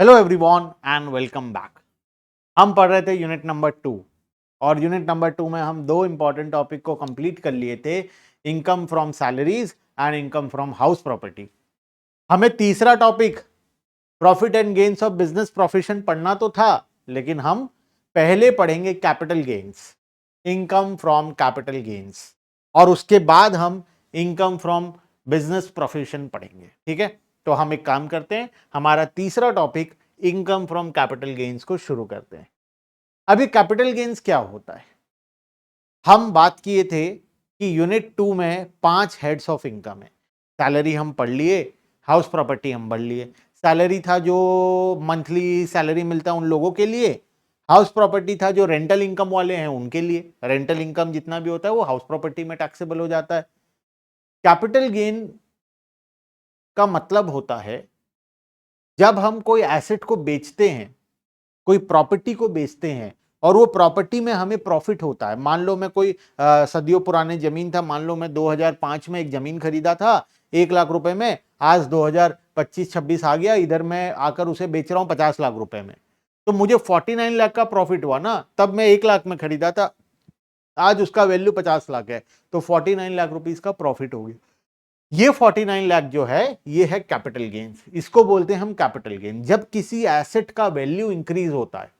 Hello everyone and welcome back. हम पढ़ रहे थे यूनिट नंबर 2 और यूनिट नंबर 2 में हम दो इंपॉर्टेंट टॉपिक को कंप्लीट कर लिए थे, income from salaries and income from house property. हमें तीसरा topic profit and gains of business profession पढ़ना तो था, लेकिन हम पहले पढ़ेंगे capital gains, income from capital gains, और उसके बाद हम इनकम फ्रॉम बिजनेस प्रोफेशन पढ़ेंगे। ठीक है, तो हम एक काम करते हैं, हमारा तीसरा topic income from capital gains को शुरू करते हैं। अभी कैपिटल गेन्स क्या होता है? हम बात किए थे कि यूनिट 2 में 5 हेड्स ऑफ इनकम है। सैलरी हम पढ़ लिए, हाउस प्रॉपर्टी हम पढ़ लिए। सैलरी था जो मंथली सैलरी मिलता है उन लोगों के लिए, हाउस प्रॉपर्टी था जो रेंटल इनकम वाले हैं उनके लिए। रेंटल इनकम जितना भी होता है वो हाउस प्रॉपर्टी में टैक्सेबल हो जाता है। कैपिटल गेन का मतलब होता है जब हम कोई एसेट को बेचते हैं, कोई प्रॉपर्टी को बेचते हैं और वो प्रॉपर्टी में हमें प्रॉफिट होता है। मान लो मैं कोई सदियों पुराने जमीन था, मान लो मैं 2005 में एक जमीन खरीदा था 1 लाख रुपए में, आज 2025-26 आ गया, इधर मैं आकर उसे बेच रहा हूं 50 लाख रुपए में, तो मुझे 49 लाख का प्रॉफिट हुआ ना। तब मैं 1 लाख में खरीदा था, आज उसका वैल्यू 50 लाख है, तो 49 लाख रुपीज का प्रॉफिट हो गया। ये 49 लाख जो है ये है कैपिटल गेन्स, इसको बोलते हैं हम कैपिटल गेन। जब किसी एसेट का वैल्यू इंक्रीज होता है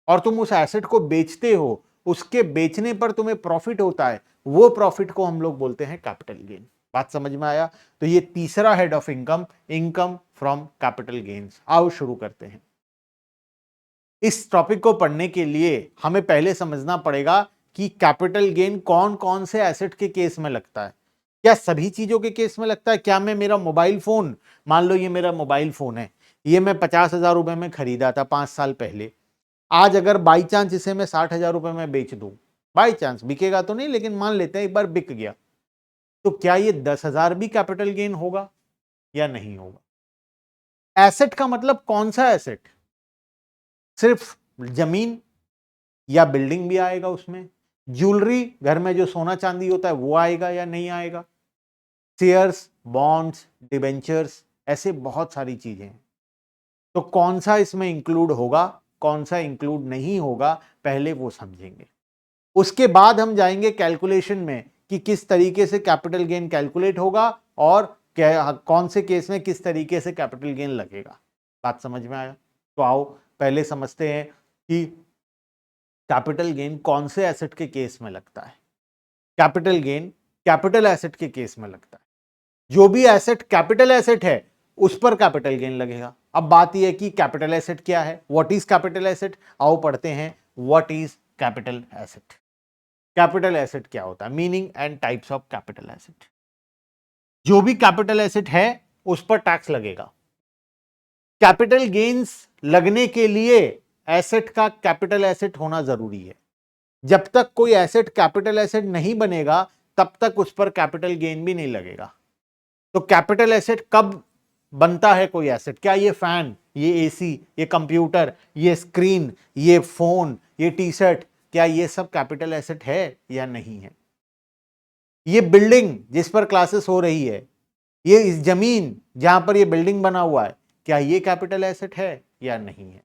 और तुम उस एसेट को बेचते हो, उसके बेचने पर तुम्हें प्रॉफिट होता है, वो प्रॉफिट को हम लोग बोलते हैं कैपिटल गेन। बात समझ में आया? तो ये तीसरा head of income, income from capital gains. आओ शुरू करते हैं। इस टॉपिक को पढ़ने के लिए हमें पहले समझना पड़ेगा कि कैपिटल गेन कौन कौन से एसेट के केस में लगता है। क्या सभी चीजों के केस में लगता है? क्या मैं मेरा मोबाइल फोन, मान लो ये मेरा मोबाइल फोन है, ये मैं 50,000 रुपए में खरीदा था 5 साल पहले, आज अगर बाई चांस इसे मैं 60,000 रुपए में बेच दूं, बाई चांस, बिकेगा तो नहीं लेकिन मान लेते हैं एक बार बिक गया, तो क्या ये 10,000 भी कैपिटल गेन होगा या नहीं होगा? एसेट का मतलब कौन सा एसेट? सिर्फ जमीन या बिल्डिंग भी आएगा उसमें? ज्वेलरी, घर में जो सोना चांदी होता है वो आएगा या नहीं आएगा? शेयर्स, बॉन्ड्स, डिबेंचर्स, ऐसे बहुत सारी चीजें हैं। तो कौन सा इसमें इंक्लूड होगा, कौन सा इंक्लूड नहीं होगा, पहले वो समझेंगे। उसके बाद हम जाएंगे कैलकुलेशन में कि किस तरीके से कैपिटल गेन कैलकुलेट होगा और कौन से केस में किस तरीके से कैपिटल गेन लगेगा। बात समझ में आया? तो आओ पहले समझते हैं कि कैपिटल गेन कौन से एसेट के केस में लगता है। कैपिटल गेन कैपिटल एसेट के केस में लगता है। जो भी एसेट कैपिटल एसेट है उस पर कैपिटल गेन लगेगा। अब बात यह है कि कैपिटल एसेट क्या है, व्हाट इज कैपिटल एसेट। आओ पढ़ते हैं what is capital asset. Capital asset क्या होता है, meaning and types of capital asset. जो भी कैपिटल एसेट है उस पर टैक्स लगेगा। कैपिटल गेन्स लगने के लिए एसेट का कैपिटल एसेट होना जरूरी है। जब तक कोई एसेट कैपिटल एसेट नहीं बनेगा तब तक उस पर कैपिटल गेन भी नहीं लगेगा। तो कैपिटल एसेट कब बनता है कोई एसेट? क्या ये फैन, ये एसी, ये कंप्यूटर, ये स्क्रीन, ये फोन, ये टी शर्ट, क्या ये सब कैपिटल एसेट है या नहीं है? ये बिल्डिंग जिस पर क्लासेस हो रही है, ये इस जमीन जहां पर ये बिल्डिंग बना हुआ है, क्या ये कैपिटल एसेट है या नहीं है?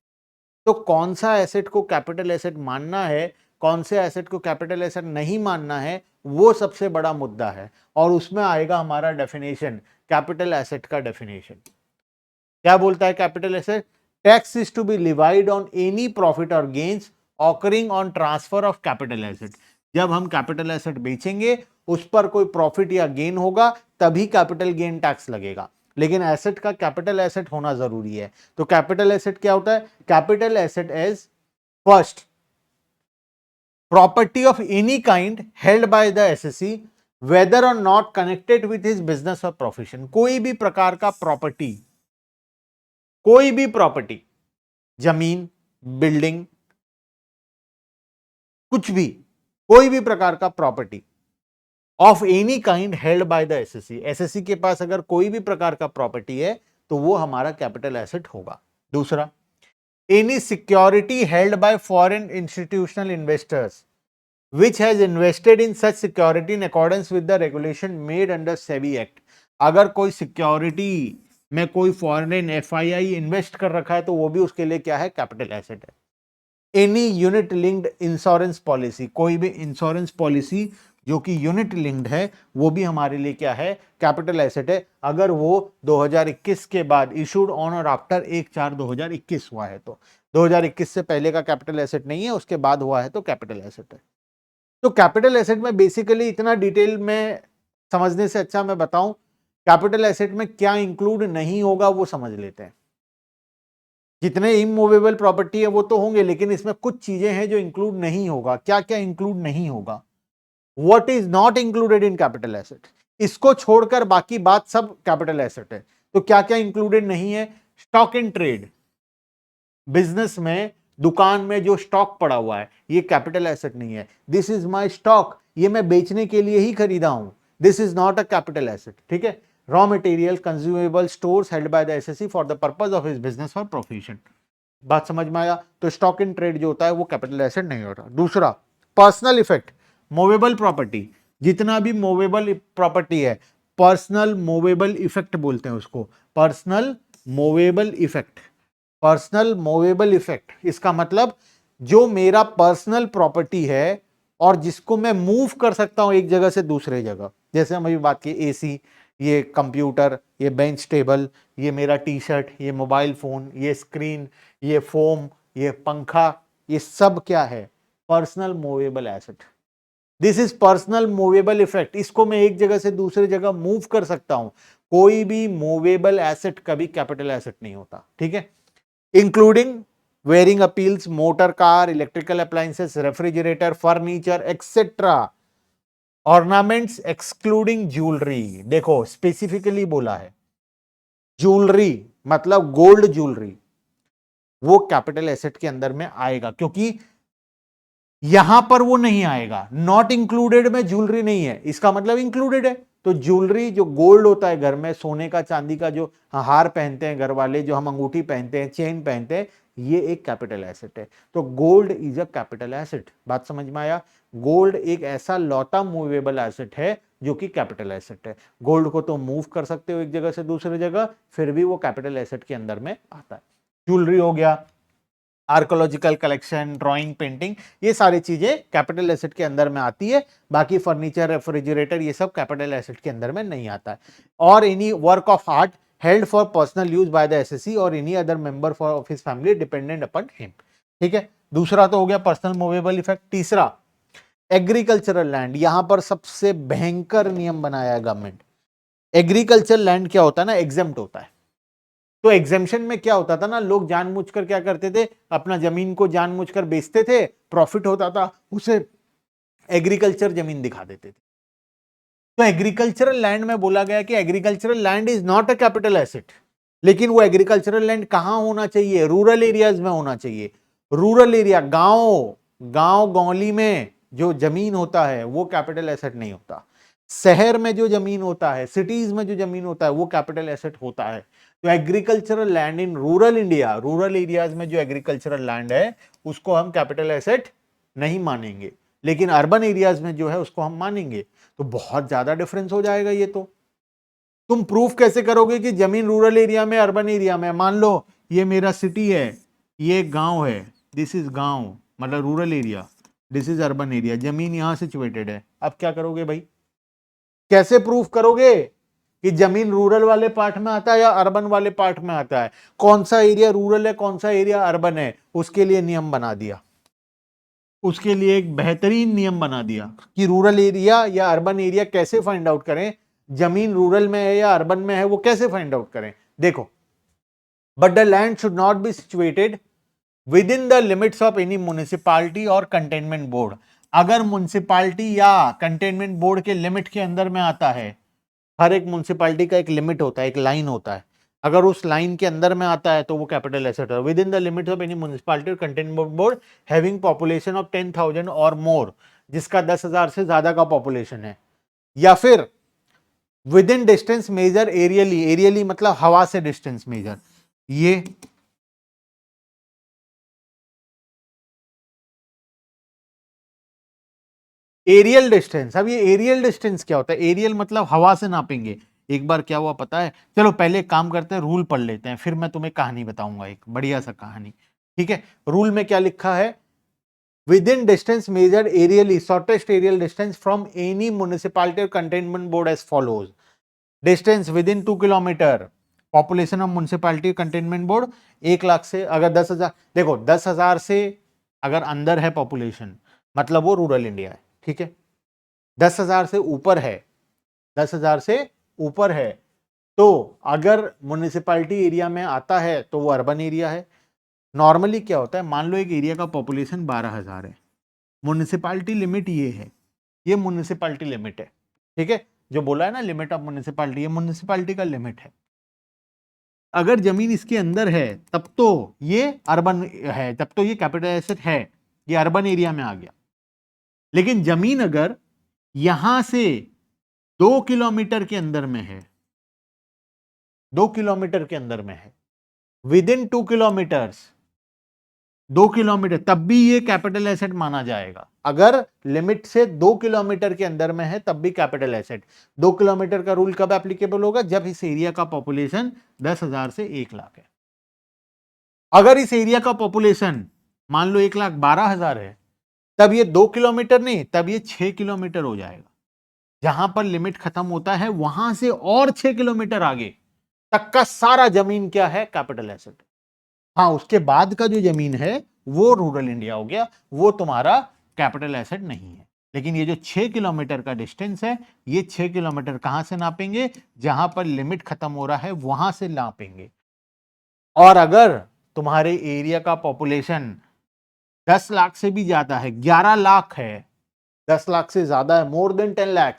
तो कौन सा एसेट को कैपिटल एसेट मानना है, कौन से एसेट को कैपिटल एसेट नहीं मानना है, वो सबसे बड़ा मुद्दा है। और उसमें आएगा हमारा डेफिनेशन, कैपिटल एसेट का डेफिनेशन। क्या बोलता है capital asset? Tax is to be levied on any profit or gains accruing on transfer of capital asset. जब हम कैपिटल एसेट बेचेंगे उस पर कोई प्रॉफिट या गेन होगा तभी कैपिटल गेन टैक्स लगेगा, लेकिन एसेट का कैपिटल एसेट होना जरूरी है। तो कैपिटल एसेट क्या होता है? Capital asset is first property of any kind held by the assessee whether or not connected with his business or profession. कोई भी प्रकार का प्रॉपर्टी, कोई भी प्रॉपर्टी, जमीन, बिल्डिंग, कुछ भी, कोई भी प्रकार का property of any kind held by the SSC, SSC के पास अगर कोई भी प्रकार का प्रॉपर्टी है तो वो हमारा कैपिटल एसेट होगा। दूसरा, any security held by foreign institutional investors which has invested in such security in accordance with the regulation made under SEBI Act। अगर कोई सिक्योरिटी में कोई फॉरेन एफआईआई इन्वेस्ट कर रखा है तो वो भी उसके लिए क्या है, कैपिटल एसेट है। Any unit linked insurance policy, कोई भी इंश्योरेंस पॉलिसी जो कि यूनिट लिंक्ड है वो भी हमारे लिए क्या है, कैपिटल एसेट है, अगर वो 2021 के बाद इशूड ऑन और आफ्टर 1/4/2021 हुआ है तो। 2021 से पहले का कैपिटल एसेट नहीं है, उसके बाद हुआ है तो कैपिटल एसेट है। तो कैपिटल एसेट में बेसिकली इतना डिटेल में समझने से अच्छा मैं बताऊं, कैपिटल एसेट में क्या इंक्लूड नहीं होगा वो समझ लेते हैं। जितने इमूवेबल प्रॉपर्टी है वो तो होंगे, लेकिन इसमें कुछ चीजें हैं जो इंक्लूड नहीं होगा। क्या क्या इंक्लूड नहीं होगा, what is not included in capital asset, इसको छोड़कर बाकी बात सब कैपिटल एसेट है। तो क्या क्या इंक्लूडेड नहीं है, स्टॉक इन ट्रेड, बिजनेस में दुकान में जो स्टॉक पड़ा हुआ है ये कैपिटल एसेट नहीं है। दिस इज माय स्टॉक, ये मैं बेचने के लिए ही खरीदा हूं, this is not a capital asset, ठीक है। Raw material consumable stores held by the SSC for the purpose of his business or profession, बात समझ में आया। तो स्टॉक इन ट्रेड जो होता है वो कैपिटल एसेट नहीं होता। दूसरा, पर्सनल इफेक्ट, मूवेबल प्रॉपर्टी, जितना भी मूवेबल प्रॉपर्टी है, पर्सनल मूवेबल इफेक्ट बोलते हैं उसको, personal movable effect. Personal movable effect इसका मतलब जो मेरा पर्सनल प्रॉपर्टी है और जिसको मैं मूव कर सकता हूं एक जगह से दूसरे जगह, जैसे हम अभी बात की एसी, ये कंप्यूटर, ये बेंच टेबल, ये मेरा टी शर्ट, ये मोबाइल फोन, ये स्क्रीन, ये फोम, ये पंखा, ये सब क्या है, personal movable asset. This is personal movable effect, इसको मैं एक जगह से दूसरे जगह मूव कर सकता हूं। कोई भी मूवेबल एसेट कभी कैपिटल एसेट नहीं होता, ठीक है। Including wearing appeals, motor car, electrical appliances, refrigerator, furniture etcetera, ornaments excluding jewellery. देखो स्पेसिफिकली बोला है, ज्वेलरी मतलब गोल्ड ज्वेलरी वो कैपिटल एसेट के अंदर में आएगा, क्योंकि यहां पर वो नहीं आएगा। नॉट इंक्लूडेड में ज्वेलरी नहीं है, इसका मतलब इंक्लूडेड है। तो ज्वेलरी जो गोल्ड होता है घर में, सोने का चांदी का जो हार पहनते हैं घर वाले, जो हम अंगूठी पहनते हैं, चेन पहनते हैं, ये एक कैपिटल एसेट है। तो gold is a capital asset, बात समझ में आया। गोल्ड एक ऐसा लौटा मूवेबल एसेट है जो कि कैपिटल एसेट है। गोल्ड को तो मूव कर सकते हो एक जगह से दूसरी जगह, फिर भी वो कैपिटल एसेट के अंदर में आता है। ज्वेलरी हो गया, आर्कोलॉजिकल कलेक्शन, ड्राइंग, पेंटिंग, ये सारी चीजें कैपिटल एसेट के अंदर में आती है। बाकी फर्नीचर, रेफ्रिजरेटर, ये सब कैपिटल एसेट के अंदर में नहीं आता है। और any work of art held for personal use by the assessee or any other member for of his family dependent upon him, ठीक है। दूसरा तो हो गया पर्सनल मूवेबल इफेक्ट। तीसरा, एग्रीकल्चरल लैंड, यहां पर सबसे भयंकर नियम बनाया है गवर्नमेंट। एग्रीकल्चर लैंड क्या होता है ना, एग्जेम्प्ट होता है। तो एग्जेम्पशन में क्या होता था ना, लोग जानबूझकर क्या करते थे, अपना जमीन को जानबूझकर बेचते थे, प्रॉफिट होता था, उसे एग्रीकल्चर जमीन दिखा देते थे। तो एग्रीकल्चरल लैंड में बोला गया कि agricultural land is not a capital asset, लेकिन वो एग्रीकल्चरल लैंड कहां होना चाहिए, रूरल एरियाज में होना चाहिए। रूरल एरिया, गांव गांव गौली में जो जमीन होता है वो कैपिटल एसेट नहीं होता। शहर में जो जमीन होता है, सिटीज में जो जमीन होता है वो कैपिटल एसेट होता है। तो agricultural land in rural India, rural areas में जो एग्रीकल्चरल लैंड है उसको हम कैपिटल एसेट नहीं मानेंगे, लेकिन अर्बन एरियाज में जो है उसको हम मानेंगे। तो बहुत ज्यादा डिफरेंस हो जाएगा। ये तो तुम प्रूफ कैसे करोगे कि जमीन रूरल एरिया में, अर्बन एरिया में, मान लो ये मेरा सिटी है, ये गांव है, दिस इज गांव मतलब rural area, this is urban area, जमीन यहां सिचुएटेड है। अब क्या करोगे भाई, कैसे प्रूफ करोगे कि जमीन रूरल वाले पार्ट में आता है या अर्बन वाले पार्ट में आता है, कौन सा एरिया रूरल है कौन सा एरिया अर्बन है। उसके लिए नियम बना दिया, उसके लिए एक बेहतरीन नियम बना दिया कि रूरल एरिया या अर्बन एरिया कैसे फाइंड आउट करें, जमीन रूरल में है या अर्बन में है वो कैसे फाइंड आउट करें। देखो, but the land should not be situated with in the limits of any municipality और कंटेनमेंट बोर्ड। अगर म्युनिसिपालिटी या कंटेनमेंट बोर्ड के लिमिट के अंदर में आता है, हर एक म्युनिसिपालिटी का एक लिमिट होता है, एक लाइन होता है, अगर उस लाइन के अंदर में आता है तो वो कैपिटल एसेट है। With in the limits of any municipality और cantonment board having population of 10,000 और मोर, जिसका 10,000 से ज्यादा का पॉपुलेशन है, या फिर with in distance measured aerially, aerially मतलब हवा से डिस्टेंस मेजर, ये एरियल डिस्टेंस। अब ये एरियल डिस्टेंस क्या होता है, एरियल मतलब हवा से नापेंगे, एक बार क्या हुआ पता है, चलो पहले एक काम करते हैं, रूल पढ़ लेते हैं, फिर मैं तुम्हें कहानी बताऊंगा, एक बढ़िया सा कहानी। ठीक है, रूल में क्या लिखा है, with in distance measured aerially, shortest aerial distance from any municipality or cantonment board as follows. Distance within 2 kilometre, population of municipality cantonment board 1 lakh से, अगर 10,000, देखो 10,000 से अगर अंदर है पॉपुलेशन, मतलब वो रूरल इंडिया है। ठीक है, 10,000 से ऊपर है, 10,000 से ऊपर है, तो अगर म्युनिसिपैलिटी एरिया में आता है तो वो अर्बन एरिया है। नॉर्मली क्या होता है, मान लो एक एरिया का पॉपुलेशन 12,000 है, म्युनिसिपैलिटी लिमिट ये है, ये म्युनिसिपैलिटी लिमिट है। ठीक है, जो बोला है ना लिमिट ऑफ म्युनिसिपैलिटी, ये म्युनिसिपैलिटी का लिमिट है। अगर जमीन इसके अंदर है तब तो ये अर्बन है, तब तो ये कैपिटल एसेट है, ये अर्बन एरिया में आ गया। लेकिन जमीन अगर यहां से 2 किलोमीटर के अंदर में है, 2 किलोमीटर के अंदर में है, विद इन 2 किलोमीटर, 2 किलोमीटर, तब भी ये कैपिटल एसेट माना जाएगा। अगर लिमिट से 2 किलोमीटर के अंदर में है तब भी कैपिटल एसेट। 2 किलोमीटर का रूल कब एप्लीकेबल होगा, जब इस एरिया का पॉपुलेशन 10,000 से 1 लाख है। अगर इस एरिया का पॉपुलेशन मान लो 1,12,000 है, तब ये 2 किलोमीटर नहीं, तब ये 6 किलोमीटर हो जाएगा। जहां पर लिमिट खत्म होता है वहां से और 6 किलोमीटर आगे तक का सारा जमीन क्या है, कैपिटल एसेट। हाँ, उसके बाद का जो जमीन है वो रूरल इंडिया हो गया, वो तुम्हारा कैपिटल एसेट नहीं है। लेकिन ये जो 6 किलोमीटर का डिस्टेंस है, ये 6 किलोमीटर कहां से नापेंगे, जहां पर लिमिट खत्म हो रहा है वहां से नापेंगे। और अगर तुम्हारे एरिया का पॉपुलेशन 10 लाख से भी ज्यादा है, 11 लाख है, 10 लाख से ज्यादा है, मोर देन 10 लाख,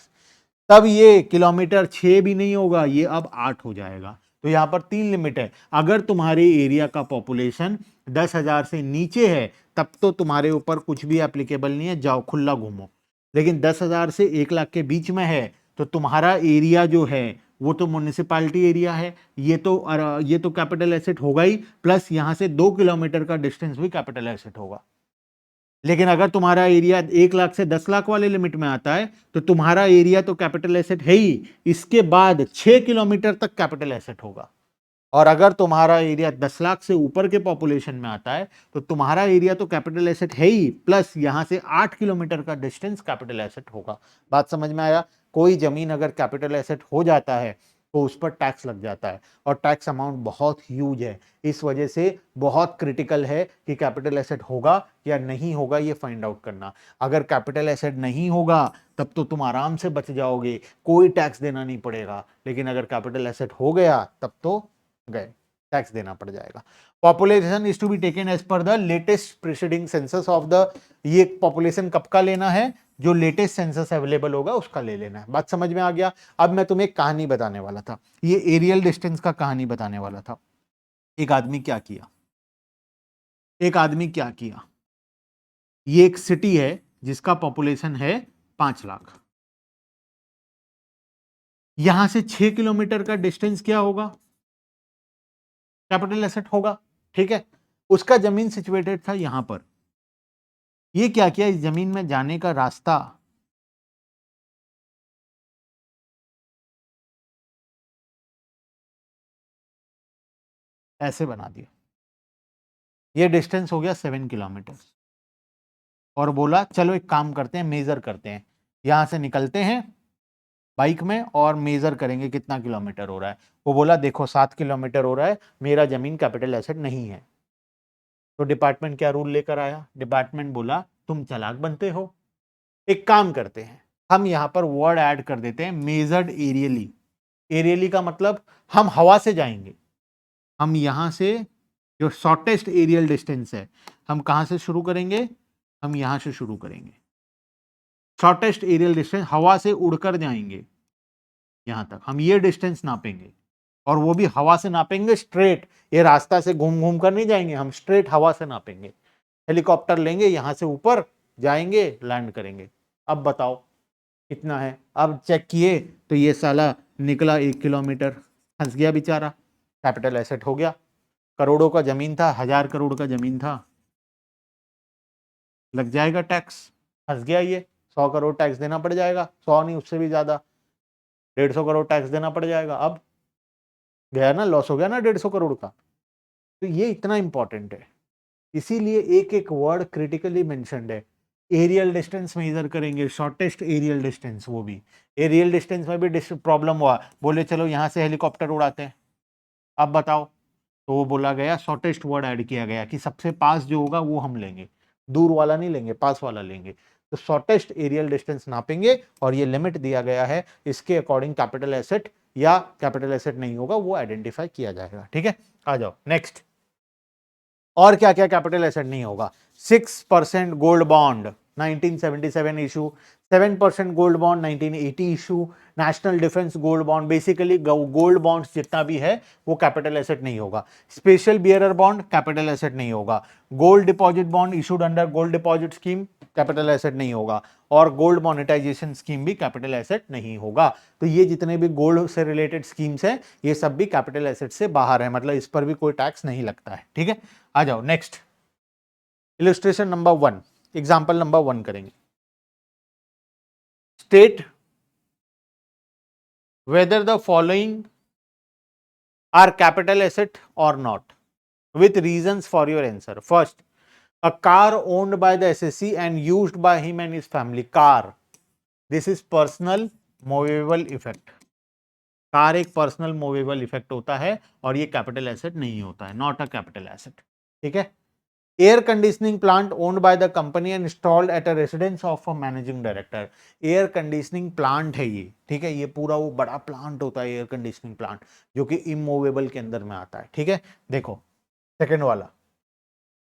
तब ये किलोमीटर 6 भी नहीं होगा, ये अब 8 हो जाएगा। तो यहां पर 3 लिमिट है। अगर तुम्हारे एरिया का पॉपुलेशन 10,000 से नीचे है तब तो तुम्हारे ऊपर कुछ भी एप्लीकेबल नहीं है, जाओ खुला घूमो। लेकिन 10,000 से 1 लाख के बीच में है तो तुम्हारा एरिया जो है वो तो म्युनिसिपैलिटी एरिया है, ये तो कैपिटल एसेट होगा ही, प्लस यहां से 2 किलोमीटर का डिस्टेंस भी कैपिटल एसेट होगा। लेकिन अगर तुम्हारा एरिया 1 लाख से 10 लाख वाले लिमिट में आता है तो तुम्हारा एरिया तो कैपिटल एसेट है ही, इसके बाद 6 किलोमीटर तक कैपिटल एसेट होगा। और अगर तुम्हारा एरिया 10 लाख से ऊपर के पॉपुलेशन में आता है तो तुम्हारा एरिया तो कैपिटल एसेट है ही, प्लस यहां से 8 किलोमीटर का डिस्टेंस कैपिटल एसेट होगा। बात समझ में आया? कोई जमीन अगर कैपिटल एसेट हो जाता है तो उस पर टैक्स लग जाता है, और टैक्स अमाउंट बहुत ह्यूज है। इस वजह से बहुत क्रिटिकल है कि कैपिटल एसेट होगा या नहीं होगा ये फाइंड आउट करना। अगर कैपिटल एसेट नहीं होगा तब तो तुम आराम से बच जाओगे, कोई टैक्स देना नहीं पड़ेगा। लेकिन अगर कैपिटल एसेट हो गया तब तो गए, टैक्स देना पड़ जाएगा। Population is to be taken as per the latest preceding census of the, ये पॉपुलेशन कब का लेना है, जो लेटेस्ट सेंसस अवेलेबल होगा उसका ले लेना है। बात समझ में आ गया? अब मैं तुम्हें एक कहानी बताने वाला था, ये एरियल डिस्टेंस का कहानी बताने वाला था। एक आदमी क्या किया, एक आदमी क्या किया, ये एक सिटी है जिसका पॉपुलेशन है 5 लाख, यहां से 6 किलोमीटर का डिस्टेंस क्या होगा, कैपिटल एसेट होगा। ठीक है, उसका जमीन सिचुएटेड था यहां पर। ये क्या किया, इस जमीन में जाने का रास्ता ऐसे बना दिया, ये डिस्टेंस हो गया 7 किलोमीटर। और बोला चलो एक काम करते हैं, मेजर करते हैं, यहां से निकलते हैं बाइक में और मेजर करेंगे कितना किलोमीटर हो रहा है। वो बोला देखो 7 किलोमीटर हो रहा है, मेरा जमीन कैपिटल एसेट नहीं है। तो डिपार्टमेंट क्या रूल लेकर आया, डिपार्टमेंट बोला तुम चालाक बनते हो, एक काम करते हैं, हम यहां पर वर्ड ऐड कर देते हैं, मेजर्ड एरियली। एरियली का मतलब हम हवा से जाएंगे, हम यहां से जो शॉर्टेस्ट एरियल डिस्टेंस है, हम कहां से शुरू करेंगे, हम यहां से शुरू करेंगे। शॉर्टेस्ट एरियल डिस्टेंस, हवा से उड़कर जाएंगे यहां तक, हम ये डिस्टेंस नापेंगे। और वो भी हवा से नापेंगे स्ट्रेट, ये रास्ता से घूम घूम कर नहीं जाएंगे, हम स्ट्रेट हवा से नापेंगे। हेलीकॉप्टर लेंगे, यहां से ऊपर जाएंगे, लैंड करेंगे। अब बताओ कितना है। अब चेक किए तो ये साला निकला 1 किलोमीटर, फंस गया बेचारा, कैपिटल एसेट हो गया। करोड़ों का जमीन था, 1,000 करोड़ का जमीन था, लग जाएगा टैक्स, फंस गया ये, 100 करोड़ टैक्स देना पड़ जाएगा, 100 नहीं उससे भी ज्यादा। 150 करोड़ टैक्स देना पड़ जाएगा। अब गया ना, लॉस हो गया ना 150 करोड़ का। तो ये इतना इंपॉर्टेंट है, इसीलिए एक एक वर्ड क्रिटिकली मेंशन्ड है। एरियल डिस्टेंस मेजर करेंगे, शॉर्टेस्ट एरियल डिस्टेंस, वो भी एरियल डिस्टेंस में भी प्रॉब्लम हुआ, बोले चलो यहां से हेलीकॉप्टर उड़ाते हैं, अब बताओ, तो वो बोला गया शॉर्टेस्ट वर्ड ऐड किया गया कि सबसे पास जो होगा वो हम लेंगे, दूर वाला नहीं लेंगे, पास वाला लेंगे। तो शॉर्टेस्ट एरियल डिस्टेंस नापेंगे और ये लिमिट दिया गया है, इसके अकॉर्डिंग कैपिटल एसेट या कैपिटल एसेट नहीं होगा वो आइडेंटिफाई किया जाएगा। ठीक है, आ जाओ नेक्स्ट। और क्या क्या कैपिटल एसेट नहीं होगा? 6% gold bond 1977 issue, 7% gold bond 1980 issue, national defence gold bond, basically gold bonds जितना भी है वो कैपिटल एसेट नहीं होगा। Special bearer bond capital asset नहीं होगा। Gold deposit bond issued under gold deposit scheme capital asset नहीं होगा। और गोल्ड मोनेटाइजेशन स्कीम भी कैपिटल एसेट नहीं होगा। तो ये जितने भी गोल्ड से रिलेटेड स्कीम्स हैं ये सब भी कैपिटल एसेट से बाहर है, मतलब इस पर भी कोई टैक्स नहीं लगता है। ठीक है, आ जाओ next. Illustration number 1, example number 1 करेंगे। State whether the following are capital asset और not with reasons for your answer. First, a car owned by the SSC and used by him and his family. Car, this is personal movable effect. Car एक personal movable effect होता है और ये capital asset नहीं होता है, not a capital asset. ठीक है। Air conditioning plant owned by the company and installed at a residence of a managing director. Air conditioning plant है ये, ठीक है, ये पूरा वो बड़ा प्लांट होता है एयर कंडीशनिंग प्लांट, जो कि इमूवेबल के अंदर में आता है। ठीक है, देखो सेकेंड वाला,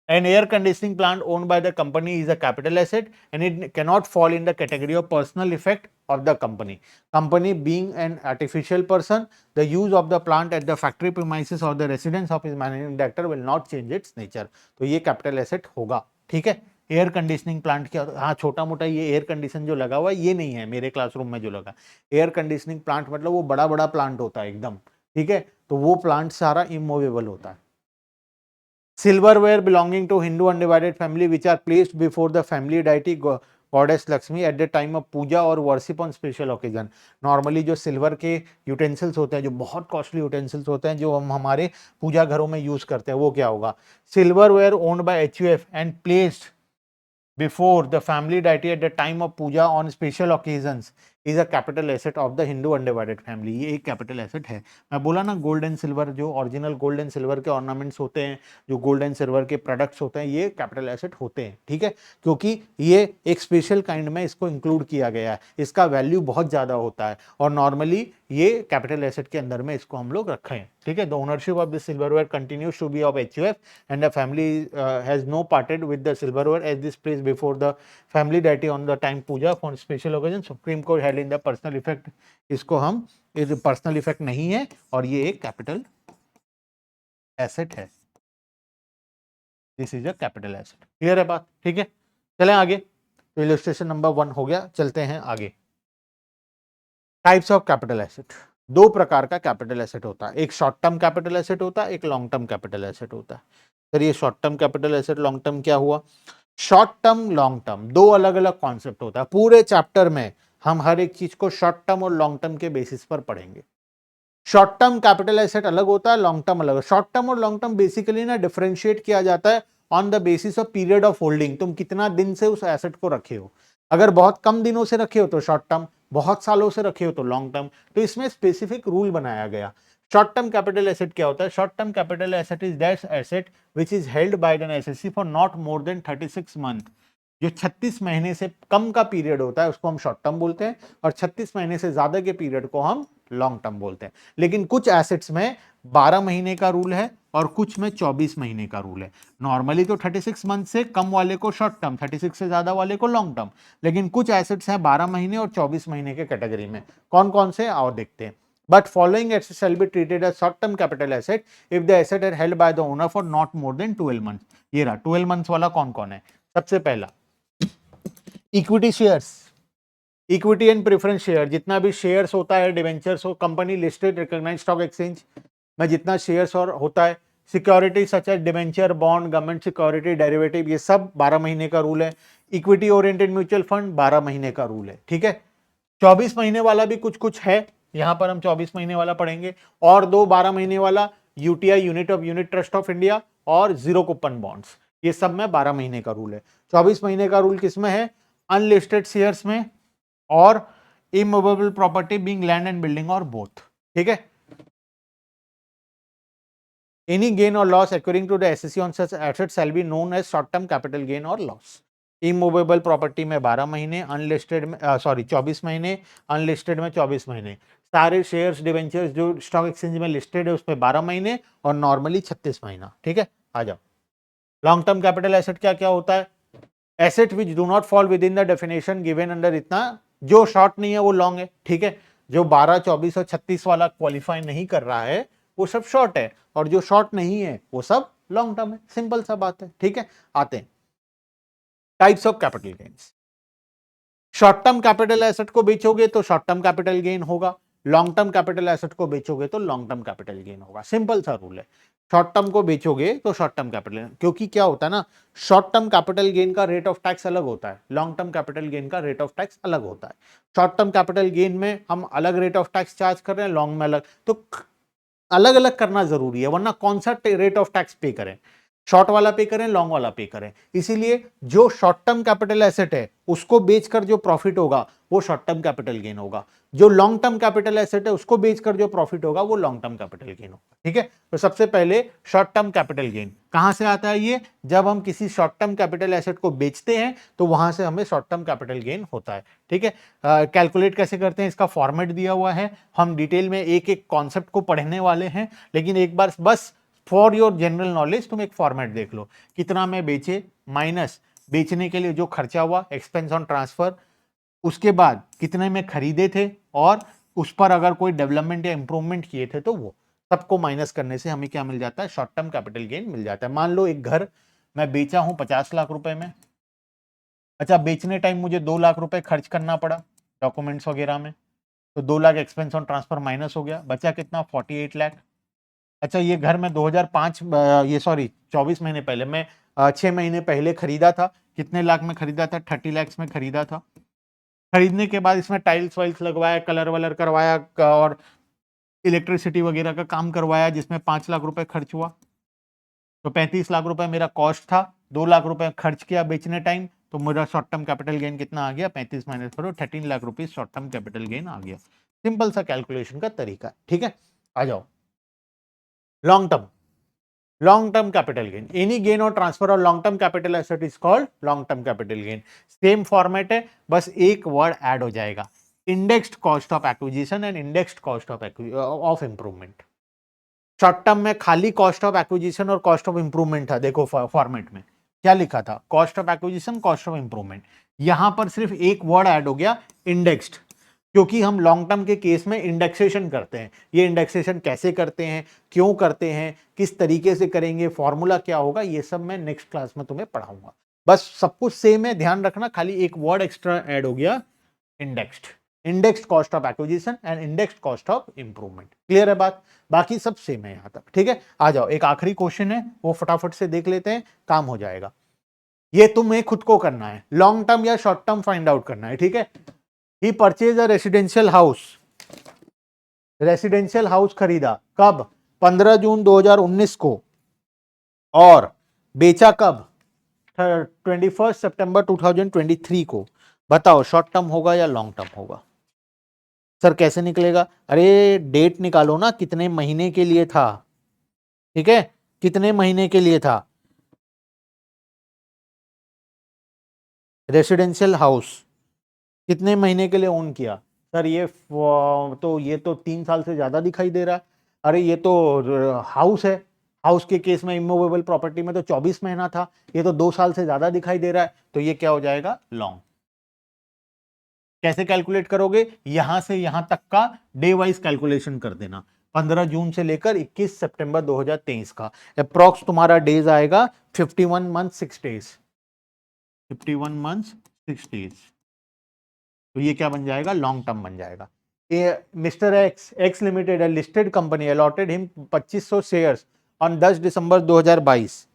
an air conditioning plant owned by the company is a capital asset and it cannot fall in the category of personal effect of the company. Company being an artificial person, the use of the plant at the factory premises or the residence of his managing director will not change its nature. तो ये capital asset होगा। ठीक है, air conditioning plant क्या, हाँ छोटा मोटा ये एयर कंडीशन जो लगा हुआ है ये नहीं है मेरे क्लासरूम में जो लगा। एयर कंडीशनिंग प्लांट मतलब वो बड़ा बड़ा प्लांट होता है एकदम। ठीक है, तो वो प्लांट सारा इमूवेबल होता है। Silverware belonging to Hindu undivided family which are placed before the family deity goddess Lakshmi at the time of puja or worship on special occasion. Normally जो सिल्वर के यूटेंसिल्स होते हैं, जो बहुत कॉस्टली यूटेंसिल्स होते हैं, जो हम हमारे पूजा घरों में यूज करते हैं, वो क्या होगा? Silverware owned by HUF and placed before the family deity at the time of puja on special occasions is a capital asset of the Hindu undivided family. ये एक कैपिटल एसेट है। मैं बोला ना गोल्ड एंड सिल्वर, जो original gold and silver के ornaments होते हैं, जो गोल्ड एंड सिल्वर के प्रोडक्ट्स होते हैं, ये कैपिटल एसेट होते हैं। ठीक है, क्योंकि ये एक स्पेशल काइंड में इसको इंक्लूड किया गया है, इसका वैल्यू बहुत ज्यादा होता है और नॉर्मली ये कैपिटल एसेट के अंदर में इसको हम लोग रखे हैं। ठीक है, the ownership of the silverware continues to be of HUF and the family has no parted with the silverware as this place before the family deity on the time puja for special occasion. Supreme Court held in the personal effect, इसको हम personal effect नहीं है और ये एक capital asset है। This is a capital asset. Clear है बात? ठीक है, चलें आगे। तो इलस्ट्रेशन नंबर 1 हो गया, चलते हैं आगे। टाइप्स ऑफ कैपिटल एसेट, दो प्रकार का कैपिटल एसेट होता है, एक शॉर्ट टर्म कैपिटल एसेट होता है, एक लॉन्ग टर्म कैपिटल एसेट होता है। सर ये short term capital asset long term क्या हुआ? शॉर्ट टर्म लॉन्ग टर्म दो अलग अलग कॉन्सेप्ट होता है। पूरे चैप्टर में हम हर एक चीज को शॉर्ट टर्म और लॉन्ग टर्म के बेसिस पर पढ़ेंगे। शॉर्ट टर्म कैपिटल एसेट अलग होता है, लॉन्ग टर्म अलग। शॉर्ट टर्म और लॉन्ग टर्म बेसिकली ना डिफरेंशिएट किया जाता है on the basis of period of holding. तुम कितना दिन से उस एसेट को रखे हो, अगर बहुत कम दिनों से रखे हो तो शॉर्ट टर्म, बहुत सालों से रखे हो तो लॉन्ग टर्म। तो इसमें स्पेसिफिक रूल बनाया गया। शॉर्ट टर्म कैपिटल एसेट क्या होता है? Short term capital asset is that asset which is held by the SSC for not more than 36 month. जो 36 महीने से कम का पीरियड होता है उसको हम शॉर्ट टर्म बोलते हैं और 36 महीने से ज्यादा के पीरियड को हम लॉन्ग टर्म बोलते हैं। लेकिन कुछ एसेट्स में 12 महीने का रूल है और कुछ में 24 महीने का रूल है। नॉर्मली तो 36 मंथ से कम वाले को शॉर्ट टर्म, 36 से ज्यादा वाले को लॉन्ग टर्म, लेकिन कुछ एसेट्स हैं 12 महीने और 24 महीने के कैटेगरी में। कौन कौन से आओ देखते हैं। But following assets shall be treated as short-term capital asset if the asset are held by the owner for not more than 12 months. ये रहा 12 months वाला कौन कौन है? सबसे पहला equity shares, equity and preference share, जितना भी शेयर्स होता है, डिवेंचर्स हो, company listed recognised stock exchange में जितना शेयर्स और होता है, security such as debenture, bond, government security, derivative, ये सब 12 महीने का रूल है। इक्विटी ओरिएंटेड म्यूचुअल फंड 12 महीने का रूल है। ठीक है, 24 महीने वाला भी कुछ कुछ है, यहां पर हम 24 महीने वाला पढ़ेंगे, और दो 12 महीने वाला, UTI unit trust of India और जीरो कूपन बॉन्ड्स, ये सब में 12 महीने का रूल है। 24 महीने का रूल किसमें है? अनलिस्टेड शेयर्स में और immovable property being land and building और बोथ। ठीक है, एनी गेन और loss according to the SSC on such asset shall be known as short term capital gain और लॉस। इमूवेबल प्रॉपर्टी में 12 महीने, अनलिस्टेड में 24 महीने, अनलिस्टेड में 24 महीने, सारे शेयर्स डिवेंचर्स जो स्टॉक एक्सचेंज में लिस्टेड है उसमें 12 महीने और नॉर्मली 36 महीना। ठीक है, आ जाओ। लॉन्ग टर्म कैपिटल एसेट क्या क्या होता है? Asset which do not fall with in the definition given under, इतना जो शॉर्ट नहीं है वो लॉन्ग है। ठीक है, जो 12, 24 और 36 वाला क्वालिफाई नहीं कर रहा है वो सब शॉर्ट है, और जो शॉर्ट नहीं है वो सब लॉन्ग टर्म है। सिंपल सा बात है। ठीक है, आते हैं types of capital gains. Short term capital asset को बेचोगे तो शॉर्ट टर्म कैपिटल गेन होगा, लॉन्ग टर्म कैपिटल एसेट को बेचोगे तो लॉन्ग टर्म कैपिटल गेन होगा। सिंपल सा रूल है। शॉर्ट टर्म को बेचोगे तो शॉर्ट टर्म कैपिटल, क्योंकि क्या होता है ना, शॉर्ट टर्म कैपिटल गेन का रेट ऑफ टैक्स अलग होता है, लॉन्ग टर्म कैपिटल गेन का रेट ऑफ टैक्स अलग होता है। शॉर्ट टर्म कैपिटल गेन में हम अलग रेट ऑफ टैक्स चार्ज कर रहे हैं, लॉन्ग में अलग, तो अलग अलग करना जरूरी है, वरना कौन सा रेट ऑफ टैक्स पे करें, शॉर्ट वाला पे करें लॉन्ग वाला पे करें। इसीलिए जो शॉर्ट टर्म कैपिटल एसेट है उसको बेचकर जो प्रॉफिट होगा वो शॉर्ट टर्म कैपिटल गेन होगा, जो लॉन्ग टर्म कैपिटल एसेट है उसको बेचकर जो प्रॉफिट होगा वो लॉन्ग टर्म कैपिटल गेन होगा। ठीक है, तो सबसे पहले शॉर्ट टर्म कैपिटल गेन कहां से आता है? ये जब हम किसी शॉर्ट टर्म कैपिटल एसेट को बेचते हैं तो वहां से हमें शॉर्ट टर्म कैपिटल गेन होता है। ठीक है, कैलकुलेट कैसे करते हैं इसका फॉर्मेट दिया हुआ है, हम डिटेल में एक एक कॉन्सेप्ट को पढ़ने वाले हैं, लेकिन एक बार बस फॉर योर जनरल नॉलेज तुम एक फॉर्मेट देख लो। कितना में बेचे माइनस बेचने के लिए जो खर्चा हुआ, एक्सपेंस ऑन ट्रांसफर, उसके बाद कितने में खरीदे थे और उस पर अगर कोई डेवलपमेंट या इंप्रूवमेंट किए थे तो वो सबको माइनस करने से हमें क्या मिल जाता है? शॉर्ट टर्म कैपिटल गेन मिल जाता है। मान लो एक घर मैं बेचा हूं 50 लाख रुपए में, अच्छा बेचने टाइम मुझे 2 लाख रुपए खर्च करना पड़ा डॉक्यूमेंट्स वगैरह में, तो 2 lakh expense on transfer minus हो गया, बचा कितना? 48 लाख। अच्छा ये घर में 2005 ये सॉरी 24 महीने पहले, मैं 6 महीने पहले खरीदा था, कितने लाख में खरीदा था? 30 लाख में खरीदा था। खरीदने के बाद इसमें टाइल्स वाइल्स लगवाया, कलर वलर करवाया और इलेक्ट्रिसिटी वगैरह का काम करवाया जिसमें 5 लाख रुपए खर्च हुआ, तो 35 लाख रुपए मेरा कॉस्ट था। 2 लाख रुपए खर्च किया बेचने टाइम, तो मेरा शॉर्ट टर्म कैपिटल गेन कितना आ गया? 35 माइनस करो 13 lakh rupees short term capital gain आ गया। सिंपल सा कैलकुलेशन का तरीका। ठीक है, आ जाओ long term. Long term capital gain, any gain और ट्रांसफर और long term capital asset is called long term capital gain. Same format है, बस एक वर्ड ऐड हो जाएगा, indexed cost of acquisition and indexed cost of improvement. Short term में खाली cost of acquisition और कॉस्ट ऑफ इंप्रूवमेंट था, देखो फॉर्मेट में क्या लिखा था? Cost of acquisition, cost of improvement. यहां पर सिर्फ एक वर्ड ऐड हो गया, इंडेक्स्ड, क्योंकि हम लॉन्ग टर्म के केस में इंडेक्सेशन करते हैं। ये इंडेक्सेशन कैसे करते हैं, क्यों करते हैं, किस तरीके से करेंगे, फॉर्मूला क्या होगा, ये सब मैं नेक्स्ट क्लास में तुम्हें पढ़ाऊंगा। बस सब कुछ सेम है, ध्यान रखना, खाली एक वर्ड एक्स्ट्रा ऐड हो गया, indexed. Indexed cost of acquisition and indexed cost of improvement. Clear है बात? बाकी सब सेम है यहां तक। ठीक है, आ जाओ एक आखिरी क्वेश्चन है वो फटाफट से देख लेते हैं, काम हो जाएगा। ये तुम्हें खुद को करना है, लॉन्ग टर्म या शॉर्ट टर्म फाइंड आउट करना है। ठीक है, he purchase a residential house, residential house खरीदा कब? 15 जून 2019 को, और बेचा कब? 21 सितंबर 2023 को। बताओ शॉर्ट टर्म होगा या लॉन्ग टर्म होगा? सर कैसे निकलेगा? अरे डेट निकालो ना, कितने महीने के लिए था। ठीक है, कितने महीने के लिए था रेसिडेंशियल हाउस, कितने महीने के लिए ओन किया? सर ये तो 3 साल से ज्यादा दिखाई दे रहा है। अरे ये तो हाउस है, हाउस के केस में इमूवेबल प्रॉपर्टी में तो 24 महीना था, ये तो 2 साल से ज्यादा दिखाई दे रहा है, तो ये क्या हो जाएगा? लॉन्ग। कैसे कैलकुलेट करोगे? यहां से यहां तक का डे वाइज कैलकुलेशन कर देना, 15 जून से लेकर 21 सितंबर 2023 का अप्रॉक्स तुम्हारा डेज आएगा 51 मंथ 6 डेज, 51 मंथ 6 डेज। तो ये क्या बन जाएगा? लॉन्ग टर्म बन जाएगा। ये मिस्टर एक्स लिमिटेड है listed company, allotted him 2500 shares on 10 December 2022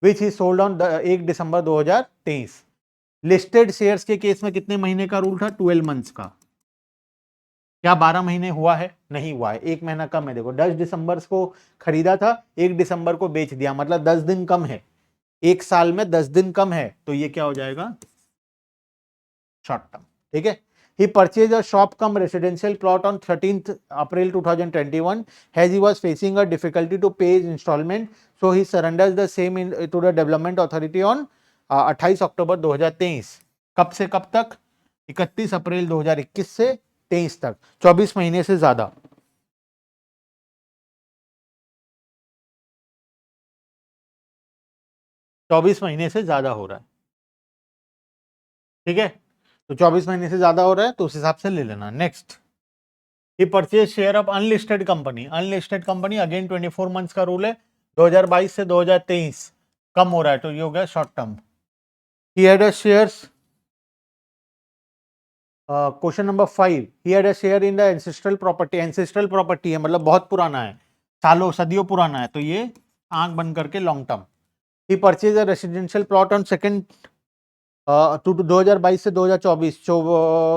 which he sold on 1 December 2023। Listed shares के केस में कितने महीने का रूल था? 12 मंथ्स का। क्या 12 महीने हुआ है? नहीं हुआ है, 1 महीना कम है। देखो 10 दिसंबर को खरीदा था, 1 दिसंबर को बेच दिया, मतलब 10 दिन कम है, 1 साल में 10 दिन कम है, तो ये क्या हो जाएगा? Short term. ठीक है। He purchased a shop cum residential plot on 13th April 2021 as he was facing a difficulty to pay his installment, so he surrenders the same to the development authority on 28 अक्टूबर 2023। कब से कब तक? 31 अप्रैल 2021 से 23 तक, 24 महीने से ज्यादा। चौबीस महीने से ज्यादा हो रहा है। ठीक है, तो 24 महीने से ज्यादा हो रहा है तो उस हिसाब से ले लेना। Next, he purchase share of unlisted company. Unlisted company again 24 months का रूल है, 2022 से 2023 कम हो रहा है, तो ये हो गया short term. He had a shares, question number 5, he had a share in the ancestral property. Ancestral property है मतलब बहुत पुराना है, सालों सदियों पुराना है, तो ये आंख बंद करके long term. He purchase a residential plot on second 2022 से 2024,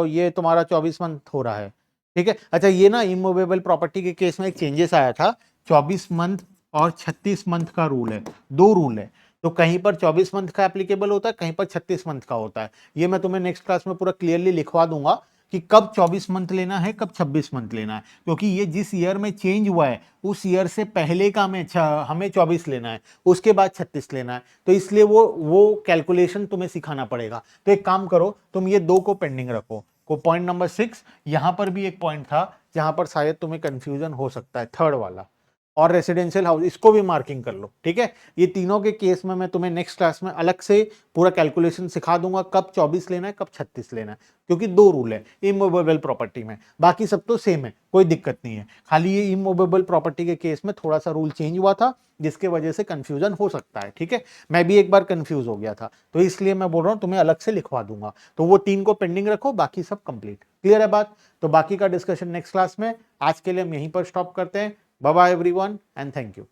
ये तुम्हारा 24 मंथ हो रहा है। ठीक है। अच्छा, ये ना इमूवेबल प्रॉपर्टी के केस में एक चेंजेस आया था, 24 मंथ और 36 मंथ का रूल है, दो रूल है। तो कहीं पर 24 मंथ का एप्लीकेबल होता है, कहीं पर 36 मंथ का होता है। ये मैं तुम्हें नेक्स्ट क्लास में पूरा क्लियरली लिखवा दूंगा कि कब 24 मंथ लेना है, कब 26 मंथ लेना है, क्योंकि ये जिस ईयर में चेंज हुआ है उस ईयर से पहले का हमें 24 लेना है, उसके बाद 36 लेना है, तो इसलिए वो कैलकुलेशन तुम्हें सिखाना पड़ेगा। तो एक काम करो, तुम ये दो को पेंडिंग रखो। को पॉइंट नंबर 6, यहां पर भी एक पॉइंट था जहां पर शायद तुम्हें कंफ्यूजन हो सकता है, थर्ड वाला, और रेसिडेंशियल हाउस, इसको भी मार्किंग कर लो। ठीक है, ये तीनों के केस में मैं तुम्हें नेक्स्ट क्लास में अलग से पूरा कैलकुलेशन सिखा दूंगा, कब 24 लेना है, कब 36 लेना है, क्योंकि दो रूल है इमूवेबल प्रॉपर्टी में, बाकी सब तो सेम है, कोई दिक्कत नहीं है। खाली ये इमूवेबल प्रॉपर्टी के केस में थोड़ा सा रूल चेंज हुआ था, जिसके वजह से कंफ्यूजन हो सकता है। ठीक है, मैं भी एक बार कंफ्यूज हो गया था, तो इसलिए मैं बोल रहा हूं तुम्हें अलग से लिखवा दूंगा। तो वो तीन को पेंडिंग रखो, बाकी सब कंप्लीट। क्लियर है बात? तो बाकी का डिस्कशन नेक्स्ट क्लास में। आज के लिए हम यहीं पर स्टॉप करते हैं। Bye bye everyone and thank you.